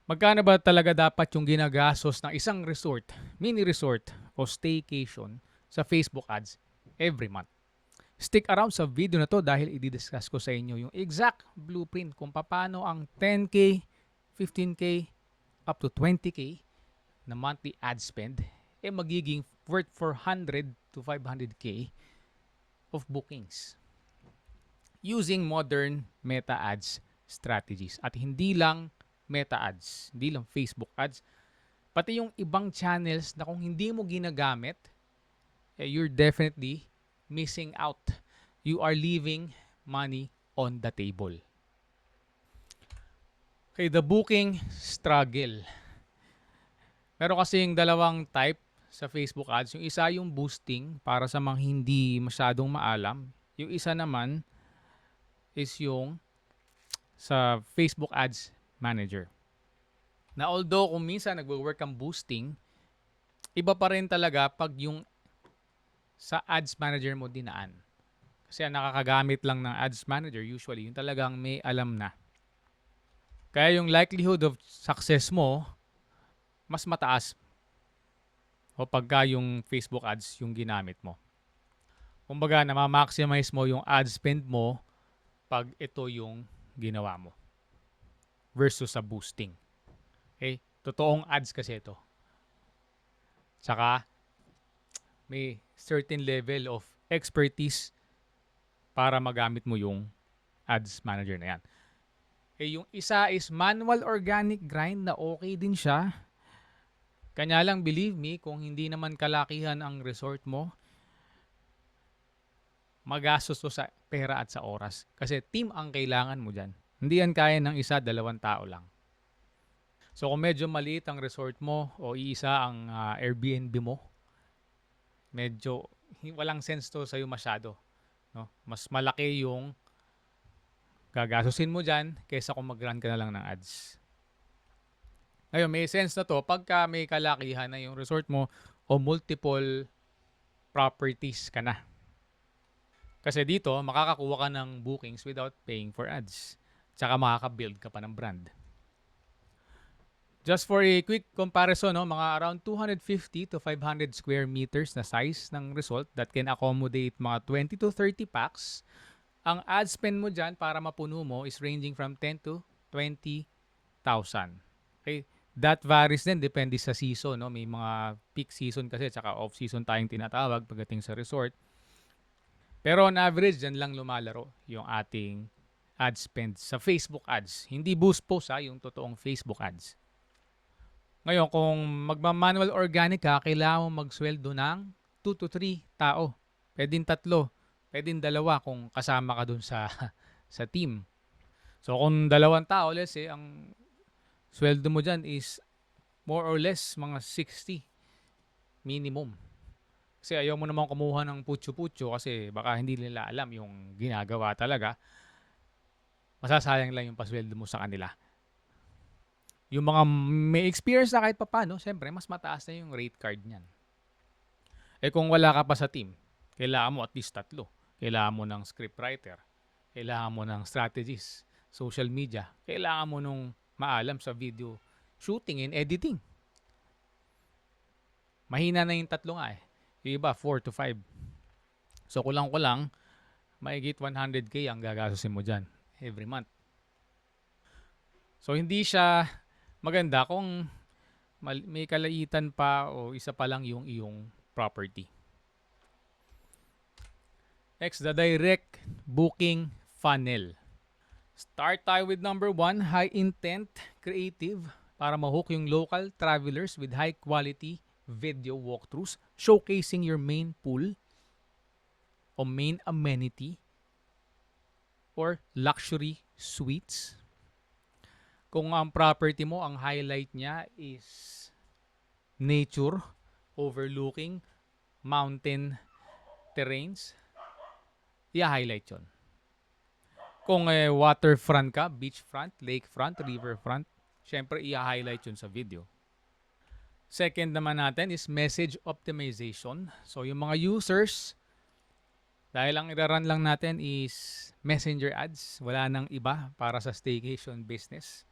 Magkano ba talaga dapat yung ginagastos ng isang resort, mini resort o staycation sa Facebook ads every month? Stick around sa video na to dahil i-discuss ko sa inyo yung exact blueprint kung paano ang 10K, 15K, up to 20K na monthly ad spend magiging worth 400 to 500K of bookings using modern meta ads strategies. At hindi lang meta ads, hindi lang Facebook ads, pati yung ibang channels na kung hindi mo ginagamit, you're definitely missing out. You are leaving money on the table. Okay, the booking struggle. Meron kasi yung dalawang type sa Facebook ads. Yung isa yung boosting para sa mga hindi masyadong maalam. Yung isa naman is yung sa Facebook Ads Manager. Na although kung minsan nagwo-work ang boosting, iba pa rin talaga pag yung sa Ads Manager mo dinaan. Kasi ang nakakagamit lang ng Ads Manager usually yung talagang may alam na. Kaya yung likelihood of success mo mas mataas o pagka yung Facebook ads yung ginamit mo. Kumbaga, na-maximize mo yung ad spend mo pag ito yung ginawa mo versus sa boosting. Okay? Totoong ads kasi ito. Tsaka, may certain level of expertise para magamit mo yung ads manager na yan. Yung isa is manual organic grind na okay din siya. Kanya lang, believe me, kung hindi naman kalakihan ang resort mo, magastos to sa pera at sa oras. Kasi team ang kailangan mo dyan. Hindi yan kaya ng isa, dalawang tao lang. So kung medyo maliit ang resort mo o iisa ang Airbnb mo, medyo walang sense to sa'yo masyado. No? Mas malaki yung gagastusin mo dyan kaysa kung mag-run ka na lang ng ads. Ngayon, may sense na to pagka may kalakihan na yung resort mo o multiple properties ka na. Kasi dito, makakakuha ka ng bookings without paying for ads. Tsaka makaka-build ka pa ng brand. Just for a quick comparison, no, mga around 250 to 500 square meters na size ng resort that can accommodate mga 20 to 30 packs. Ang ad spend mo dyan para mapuno mo is ranging from 10 to 20,000. Okay? That varies din, depende sa season. No? May mga peak season kasi, tsaka off-season tayong tinatawag pagdating sa resort. Pero on average, dyan lang lumalaro yung ating ad spend sa Facebook ads. Hindi boost post yung totoong Facebook ads. Ngayon, kung magma-manual organic ka, kailangan mo magsweldo ng 2 to 3 tao. Pwedeng 3, pwedeng 2 kung kasama ka dun sa, sa team. So kung 2 tao, let's say, ang sweldo mo dyan is more or less mga 60 minimum. Kasi ayaw mo naman kumuha ng putyo-putyo kasi baka hindi nila alam yung ginagawa talaga. Masasayang lang yung pasweldo mo sa kanila. Yung mga may experience na kahit papano, siyempre, mas mataas na yung rate card niyan. Kung wala ka pa sa team, kailangan mo at least 3. Kailangan mo ng scriptwriter. Kailangan mo ng strategist, social media. Kailangan mo nung maalam sa video shooting and editing. Mahina na yung 3 nga eh. Yung iba, 4 to 5. So, kulang-kulang, maigit 100K ang gagastusin mo dyan every month. So, hindi siya maganda kung may kalaitan pa o isa pa lang yung iyong property. Next, the direct booking funnel. Start tayo with number 1, high intent creative para ma-hook yung local travelers with high quality video walkthroughs showcasing your main pool o main amenity or luxury suites. Kung ang property mo, ang highlight niya is nature, overlooking mountain terrains, i-highlight yun. Kung waterfront ka, beachfront, lakefront, riverfront, syempre i-highlight yun sa video. Second naman natin is message optimization. So yung mga users, dahil ang ira-run lang natin is messenger ads, wala nang iba para sa staycation business.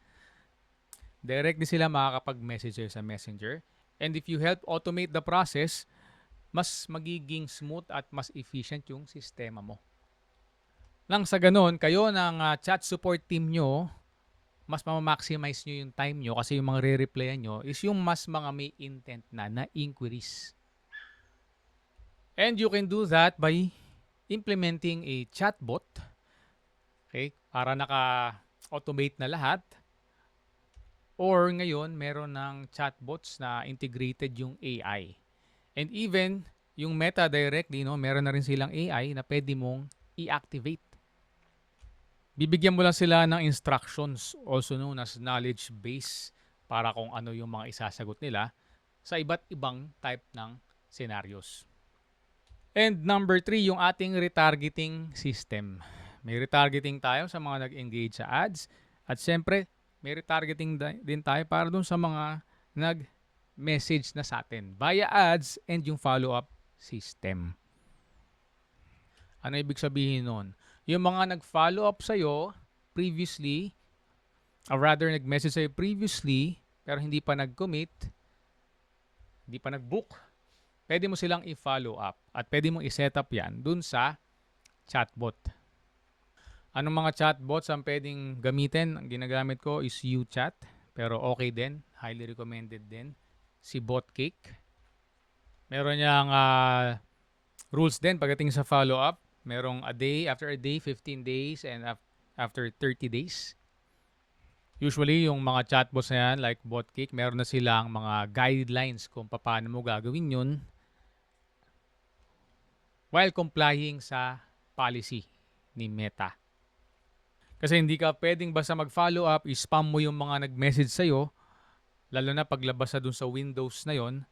Directly sila makakapag-message sa'yo sa Messenger. And if you help automate the process, mas magiging smooth at mas efficient yung sistema mo. Nang sa ganun, kayo ng chat support team nyo, mas ma-maximize nyo yung time nyo kasi yung mga re-replyan nyo is yung mas mga may intent na inquiries. And you can do that by implementing a chatbot, okay, para naka-automate na lahat. Or ngayon, meron ng chatbots na integrated yung AI. And even yung Meta directly, no, meron na rin silang AI na pwede mong i-activate. Bibigyan mo lang sila ng instructions, also known as knowledge base, para kung ano yung mga isasagot nila sa iba't ibang type ng scenarios. And number 3, yung ating retargeting system. May retargeting tayo sa mga nag-engage sa ads. At siyempre, may retargeting din tayo para dun sa mga nag-message na sa atin via ads and yung follow-up system. Ano ibig sabihin nun? Yung mga nag-follow up sa'yo previously, or rather nag-message sa'yo previously, pero hindi pa nag-commit, hindi pa nag-book, pwede mo silang i-follow up at pwede mong i-set up yan dun sa chatbot. Anong mga chatbots ang pwedeng gamitin? Ang ginagamit ko is UChat, pero okay din, highly recommended din. Si BotCake. Meron niyang rules din pagdating sa follow-up. Merong a day, after a day, 15 days, and after 30 days. Usually, yung mga chatbots na yan, like BotCake, meron na silang mga guidelines kung paano mo gagawin yun while complying sa policy ni Meta. Kasi hindi ka pwedeng basta mag-follow up, i-spam mo yung mga nag-message sa'yo, lalo na paglabas na dun sa Windows na yon,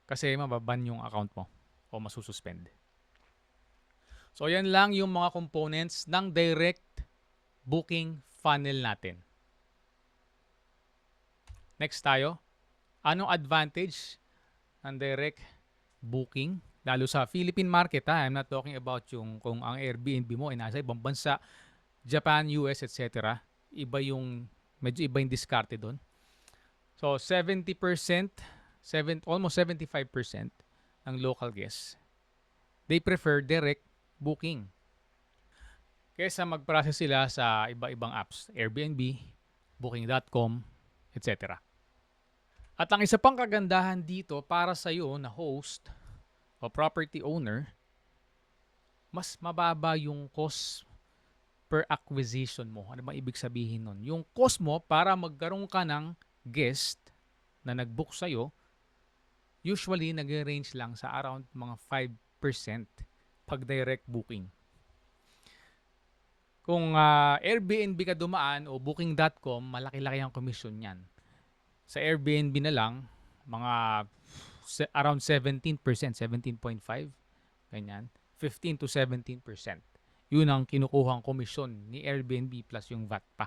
kasi mababan yung account mo o masususpend. So, yan lang yung mga components ng direct booking funnel natin. Next tayo. Anong advantage ng direct booking? Lalo sa Philippine market, ha? I'm not talking about yung kung ang Airbnb mo ay nasa ibang bansa, Japan, US, etc. Medyo iba yung diskarte doon. So, 70%, almost 75% ng local guests, they prefer direct booking kaysa mag-process sila sa iba-ibang apps, Airbnb, Booking.com, etc. At ang isa pang kagandahan dito para sa iyo na host o property owner, mas mababa yung cost per acquisition mo. Ano bang ibig sabihin nun? Yung cost mo para magkaroon ka ng guest na nag-book sa'yo, usually nag-range lang sa around mga 5% pag direct booking. Kung Airbnb ka dumaan o Booking.com, malaki-laki ang commission niyan. Sa Airbnb na lang, mga around 17%, 17.5%, ganyan, 15 to 17%. Yun ang kinukuhang komisyon ni Airbnb plus yung VAT pa.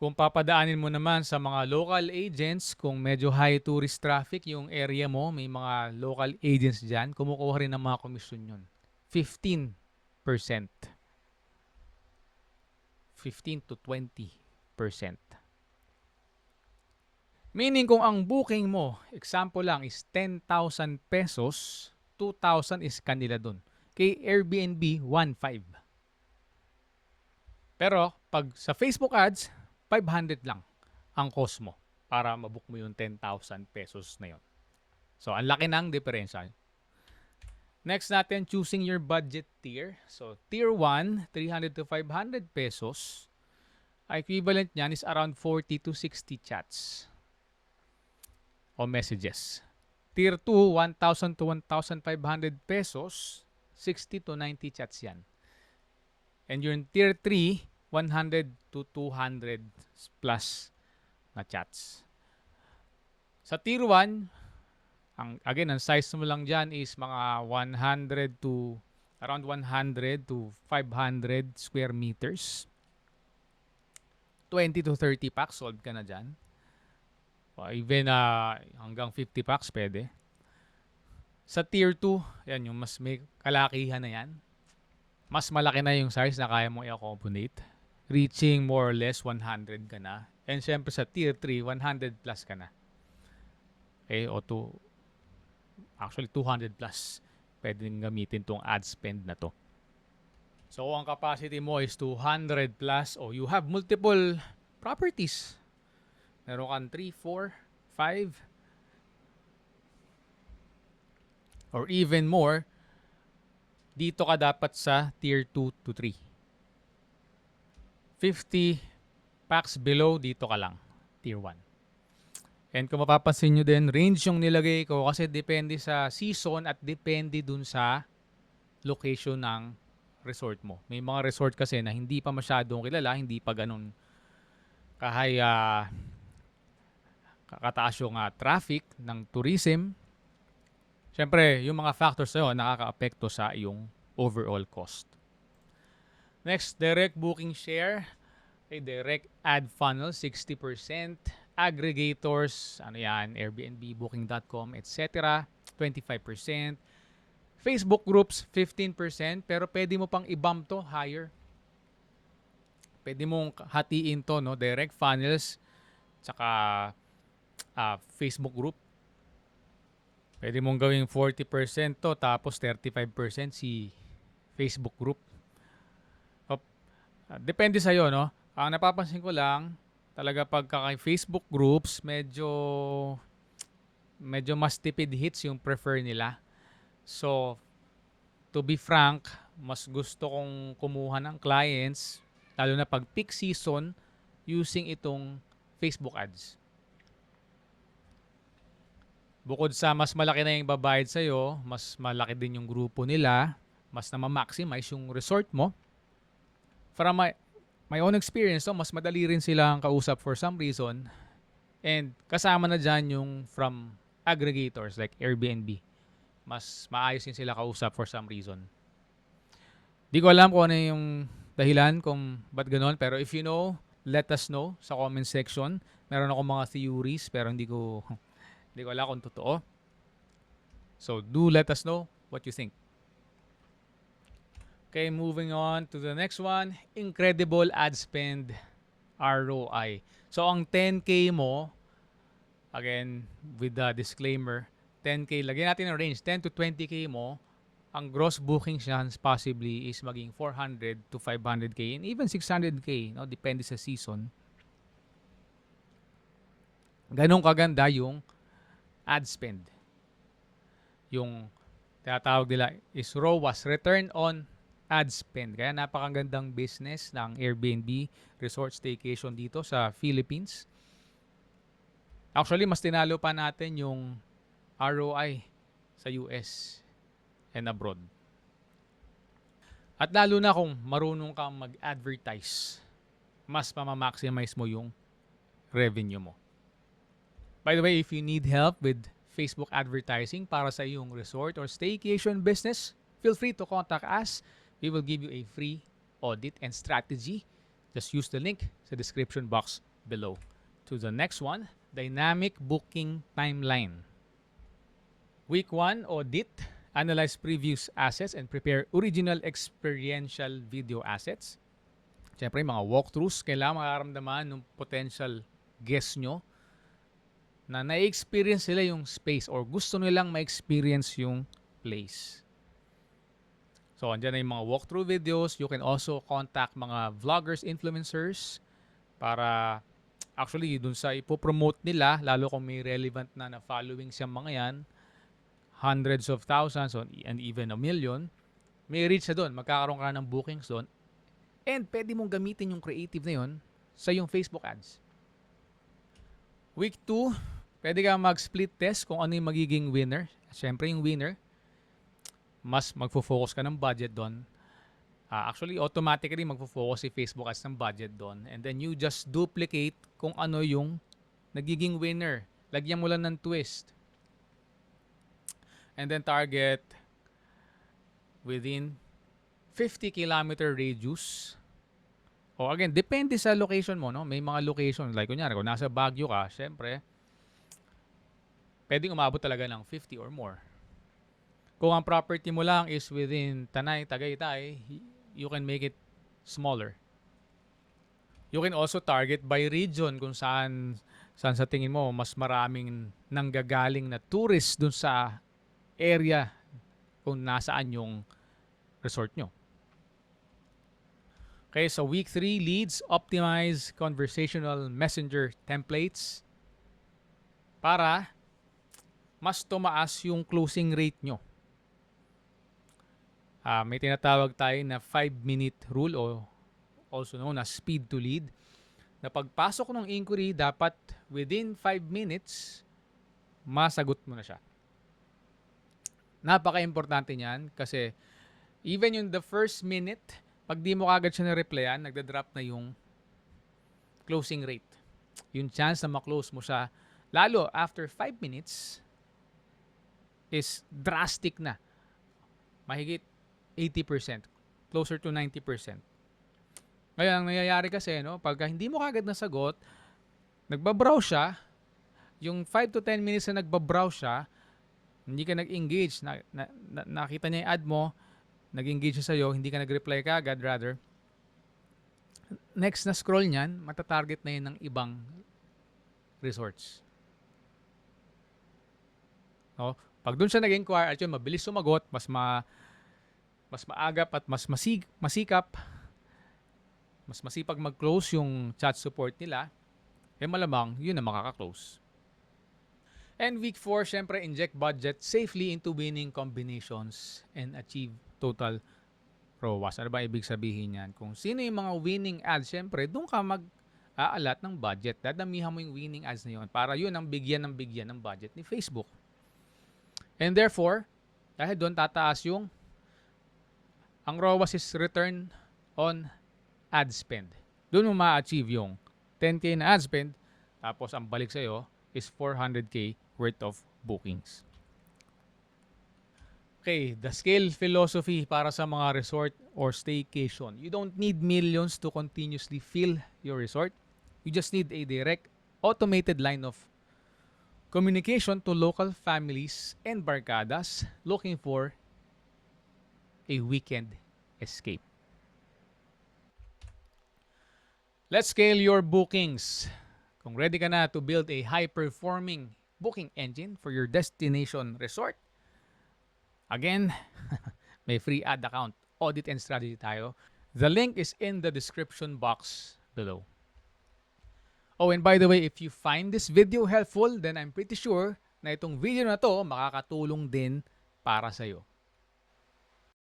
Kung papadaanin mo naman sa mga local agents, kung medyo high tourist traffic yung area mo, may mga local agents dyan, kumukuha rin ng mga komisyon yun. 15%. 15 to 20%. Meaning kung ang booking mo, example lang, is 10,000 pesos, 2,000 is kanila dun. Kay Airbnb, 1,500. Pero pag sa Facebook ads, 500 lang ang cost mo para mabook mo yung 10,000 pesos na yun. So, ang laki ng diferensya. Next natin, choosing your budget tier. So, tier 1, 300 to 500 pesos. Equivalent niyan is around 40 to 60 chats o messages. Tier 2, 1,000 to 1,500 pesos, 60 to 90 chats yan. And yung tier 3, 100 to 200 plus na chats. Sa tier 1, again, ang size mo lang dyan is mga 100 to around 100 to 500 square meters. 20 to 30 packs, sold ka na dyan. Even hanggang 50 packs pwede. Sa tier 2, yan yung mas may kalakihan na yan. Mas malaki na yung size na kaya mong i-accommodate. Reaching more or less 100 ka na. And syempre sa tier 3, 100 plus ka na. Okay, actually 200 plus. Pwedeng gamitin tong ad spend na to. So ang capacity mo is 200 plus o you have multiple properties. Meron kang 3, 4, 5 or even more. Dito ka dapat sa tier 2 to 3. 50 packs below, dito ka lang. Tier 1. And kung mapapansin nyo din, range yung nilagay ko kasi depende sa season at depende dun sa location ng resort mo. May mga resort kasi na hindi pa masyadong kilala, hindi pa ganun kakataas yung traffic ng tourism. Siyempre, yung mga factors na yun nakaka-apekto sa iyong overall cost. Next, direct booking share. Okay, direct ad funnel, 60%. Aggregators, Airbnb, Booking.com, etc. 25%. Facebook groups, 15%. Pero pwede mo pang i-bump to higher. Pwede mong hatiin to, no? Direct funnels, tsaka Facebook group. Pwede mong gawing 40% to, tapos 35% si Facebook group. Depende sa'yo, no? Ang napapansin ko lang, talaga pagka kay Facebook groups, medyo mas tipid hits yung prefer nila. So, to be frank, mas gusto kong kumuha ng clients, lalo na pag peak season, using itong Facebook ads. Bukod sa mas malaki na yung babayad sa'yo, mas malaki din yung grupo nila, mas na-maximize yung resort mo. From my own experience, mas madali rin silang kausap for some reason. And kasama na dyan yung from aggregators like Airbnb. Mas maayos din sila kausap for some reason. Di ko alam kung ano yung dahilan kung ba't ganon. Pero if you know, let us know sa comment section. Meron ako mga theories pero hindi ko alam kung totoo. So do let us know what you think. Okay, moving on to the next one. Incredible ad spend ROI. So ang 10K mo, again, with the disclaimer, 10K, lagyan natin ang range, 10 to 20K mo, ang gross booking chance possibly is maging 400 to 500K and even 600K, no? Depende sa season. Ganun kaganda yung ad spend. Yung tinatawag nila is ROAS, Return on Ad Spend. Kaya napakagandang business ng Airbnb Resort Staycation dito sa Philippines. Actually, mas tinalo pa natin yung ROI sa US and abroad. At lalo na kung marunong kang mag-advertise, mas mamamaximize mo yung revenue mo. By the way, if you need help with Facebook advertising para sa iyong resort or staycation business, feel free to contact us. We will give you a free audit and strategy. Just use the link sa description box below. To the next one, dynamic booking timeline. Week 1, audit. Analyze previous assets and prepare original experiential video assets. Siyempre, mga walkthroughs, kailangan makaramdaman ng potential guest nyo na na-experience sila yung space or gusto nilang ma-experience yung place. So, andyan na yung mga walkthrough videos. You can also contact mga vloggers, influencers para actually dun sa ipopromote nila, lalo kung may relevant na following siya mga yan, hundreds of thousands and even a million, may reach na doon. Magkakaroon ka ng bookings doon. And pwede mong gamitin yung creative na yun sa yung Facebook ads. Week 2, pwede ka mag-split test kung ano yung magiging winner. Siyempre yung winner, mas magfo-focus ka ng budget doon. Actually, automatically magfo-focus si Facebook ads ng budget doon. And then you just duplicate kung ano yung nagiging winner. Lagyan mo lang ng twist. And then target within 50 kilometer radius. O again, depende sa location mo, no? May mga location, like kunyari, kung nasa Baguio ka, syempre, pwedeng umabot talaga ng 50 or more. Kung ang property mo lang is within Tanay, Tagaytay, you can make it smaller. You can also target by region kung saan sa tingin mo mas maraming nanggagaling na tourist dun sa area kung nasaan yung resort nyo. Okay, so week 3 leads, optimize conversational messenger templates para mas tumaas yung closing rate nyo. May tinatawag tayo na 5-minute rule o also known as speed to lead, na pagpasok ng inquiry, dapat within 5 minutes, masagot mo na siya. Napaka-importante niyan kasi even yung the first minute, pag di mo kagad siya na-replyan, nagda-drop na yung closing rate. Yung chance na ma-close mo siya, lalo after 5 minutes, is drastic na. Mahigit 80%, closer to 90%. Ngayon, ang nangyayari kasi, no, pagka hindi mo kagad nasagot, nagbabrowse siya, yung 5 to 10 minutes na nagbabrowse siya, hindi ka nag-engage, nakita niya yung ad mo, nag-engage siya sa'yo, hindi ka nag-reply kagad, rather, next na scroll niyan, matatarget na yun ng ibang resorts. No? Pag dun siya nag-inquire, at yun, mabilis sumagot, mas maagap at mas masikap, mas masipag mag-close yung chat support nila, malamang yun na makaka-close. And week 4, syempre, inject budget safely into winning combinations and achieve total ROAS. Ano ba ibig sabihin yan? Kung sino yung mga winning ads, syempre, doon ka mag-aalat ng budget. Dadamihan mo yung winning ads na yun para yun ang bigyan ng budget ni Facebook. And therefore, dahil doon tataas ang ROAS is return on ad spend. Doon mo ma-achieve yung 10K na ad spend, tapos ang balik sa'yo is 400K worth of bookings. Okay, the scale philosophy para sa mga resort or staycation. You don't need millions to continuously fill your resort. You just need a direct, automated line of communication to local families and barkadas looking for a weekend escape. Let's scale your bookings. Kung ready ka na to build a high-performing booking engine for your destination resort, again, may free ad account audit and strategy tayo. The link is in the description box below. Oh, and by the way, if you find this video helpful, then I'm pretty sure na itong video na to makakatulong din para sa'yo.